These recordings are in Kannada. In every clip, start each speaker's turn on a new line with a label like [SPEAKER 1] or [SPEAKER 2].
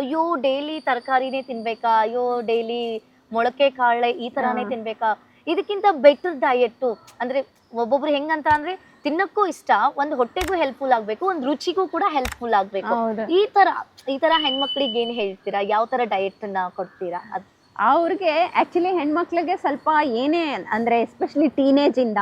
[SPEAKER 1] ಅಯ್ಯೋ ಡೈಲಿ ತರಕಾರಿನೇ ತಿನ್ಬೇಕಾ, ಅಯ್ಯೋ ಡೈಲಿ ಮೊಳಕೆ ಕಾಳೆ ಈ ತರಾನೇ ತಿನ್ಬೇಕಾ, ಇದಕ್ಕಿಂತ ಬೆಟರ್ ಡಯಟ್ ಅಂದ್ರೆ ಒಬ್ಬೊಬ್ರು ಹೆಂಗಂತ ಅಂದ್ರೆ ತಿನ್ನಕ್ಕೂ ಇಷ್ಟ, ಒಂದ್ ಹೊಟ್ಟೆಗೂ ಹೆಲ್ಪ್ಫುಲ್ ಆಗ್ಬೇಕು, ಒಂದ್ ರುಚಿಗೂ ಕೂಡ ಹೆಲ್ಪ್ಫುಲ್ ಆಗ್ಬೇಕು. ಈ ತರ ಹೆಣ್ಮಕ್ಳಿಗೆ ಏನ್ ಹೇಳ್ತೀರಾ? ಯಾವ ತರ ಡಯಟ್ ನ ಕೊಡ್ತೀರಾ?
[SPEAKER 2] ಅವ್ರಿಗೆ ಆಕ್ಚುಲಿ ಹೆಣ್ಮಕ್ಳಿಗೆ ಸ್ವಲ್ಪ ಏನೇ ಅಂದ್ರೆ ಎಸ್ಪೆಷಲಿ ಟೀನೇಜ್ ಇಂದ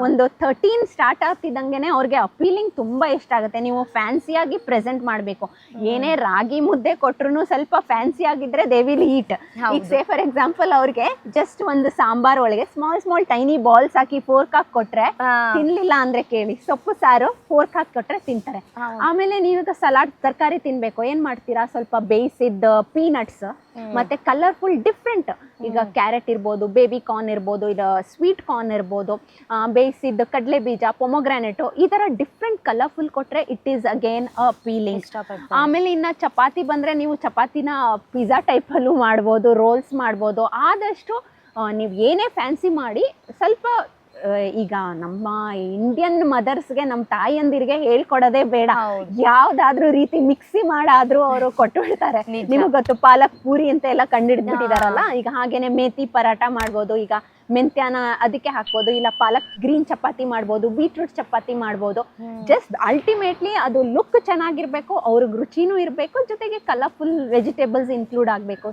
[SPEAKER 2] ಒಂದು 13 ಸ್ಟಾರ್ಟ್ ಆಗ್ತಿದ್ದಂಗೆನೆ ಅವ್ರಿಗೆ ಅಪೀಲಿಂಗ್ ತುಂಬಾ ಇಷ್ಟ ಆಗುತ್ತೆ. ನೀವು ಫ್ಯಾನ್ಸಿಯಾಗಿ ಪ್ರೆಸೆಂಟ್ ಮಾಡಬೇಕು. ಏನೇ ರಾಗಿ ಮುದ್ದೆ ಕೊಟ್ರು ಸ್ವಲ್ಪ ಫ್ಯಾನ್ಸಿ ಆಗಿದ್ರೆ ದೇ ವಿಲ್ ಈಟ್. ಈಗ ಸೇ ಫಾರ್ ಎಕ್ಸಾಂಪಲ್ ಅವ್ರಿಗೆ ಜಸ್ಟ್ ಒಂದು ಸಾಂಬಾರ್ ಒಳಗೆ ಸ್ಮಾಲ್ ಟೈನಿ ಬಾಲ್ಸ್ ಹಾಕಿ ಫೋರ್ಕ್ ಹಾಕಿ ಕೊಟ್ರೆ ತಿನ್ಲಿಲ್ಲ ಅಂದ್ರೆ ಕೇಳಿ ಸೊಪ್ಪು ಸಾರು ಫೋರ್ಕ್ ಹಾಕಿ ಕೊಟ್ರೆ ತಿಂತಾರೆ. ಆಮೇಲೆ ನೀವು ಸಲಾಡ್ ತರಕಾರಿ ತಿನ್ಬೇಕು, ಏನ್ ಮಾಡ್ತೀರಾ? ಸ್ವಲ್ಪ ಬೇಯಿಸಿದ ಪೀನಟ್ಸ್ ಮತ್ತೆ ಕಲರ್ಫುಲ್ ಡಿಫ್ರೆಂಟ್, ಈಗ ಕ್ಯಾರೆಟ್ ಇರ್ಬೋದು, ಬೇಬಿ ಕಾರ್ನ್ ಇರ್ಬೋದು, ಇಲ್ಲ ಸ್ವೀಟ್ ಕಾರ್ನ್ ಇರ್ಬೋದು, ಬೇಯಿಸಿದ ಕಡಲೆ ಬೀಜ, ಪೊಮೊಗ್ರಾನೆಟ್, ಈ ತರ ಡಿಫ್ರೆಂಟ್ ಕಲರ್ಫುಲ್ ಕೊಟ್ರೆ ಇಟ್ ಈಸ್ ಅಗೇನ್ ಅಪೀಲಿಂಗ್. ಆಮೇಲೆ ಇನ್ನ ಚಪಾತಿ ಬಂದ್ರೆ ನೀವು ಚಪಾತಿನ ಪಿಜ್ಜಾ ಟೈಪ್ ಅಲ್ಲೂ ಮಾಡ್ಬೋದು, ರೋಲ್ಸ್ ಮಾಡ್ಬೋದು. ಆದಷ್ಟು ನೀವು ಏನೇ ಫ್ಯಾನ್ಸಿ ಮಾಡಿ ಸ್ವಲ್ಪ ಈಗ ನಮ್ಮ ಇಂಡಿಯನ್ ಮದರ್ಸ್ಗೆ ನಮ್ಮ ತಾಯಿಯಂದಿರಿಗೆ ಹೇಳ್ಕೊಡೋದೇ ಬೇಡ, ಯಾವ್ದಾದ್ರೂ ರೀತಿ ಮಿಕ್ಸಿ ಮಾಡಾದ್ರೂ ಅವರು ಕೊಟ್ಟು ಬಿಡ್ತಾರೆ. ನಿಮಗೆ ಗೊತ್ತು ಪಾಲಕ್ ಪೂರಿ ಅಂತ ಎಲ್ಲ ಕಂಡಿಡ್ಬಿಟ್ಟಿದಾರಲ್ಲ, ಈಗ ಹಾಗೇನೆ ಮೇಥಿ ಪರಾಟ ಮಾಡ್ಬೋದು, ಈಗ ಮೆಂತ್ಯಾನ ಅದಕ್ಕೆ ಹಾಕ್ಬೋದು, ಇಲ್ಲ ಪಾಲಕ್ ಗ್ರೀನ್ ಚಪಾತಿ ಮಾಡ್ಬೋದು, ಬೀಟ್ರೂಟ್ ಚಪಾತಿ ಮಾಡ್ಬೋದು. ಜಸ್ಟ್ ಅಲ್ಟಿಮೇಟ್ಲಿ ಅದು ಲುಕ್ ಚೆನ್ನಾಗಿರ್ಬೇಕು, ಅವ್ರಿಗೆ ರುಚಿನೂ ಇರಬೇಕು, ಜೊತೆಗೆ ಕಲರ್ಫುಲ್ ವೆಜಿಟೇಬಲ್ಸ್ ಇನ್ಕ್ಲೂಡ್ ಆಗಬೇಕು.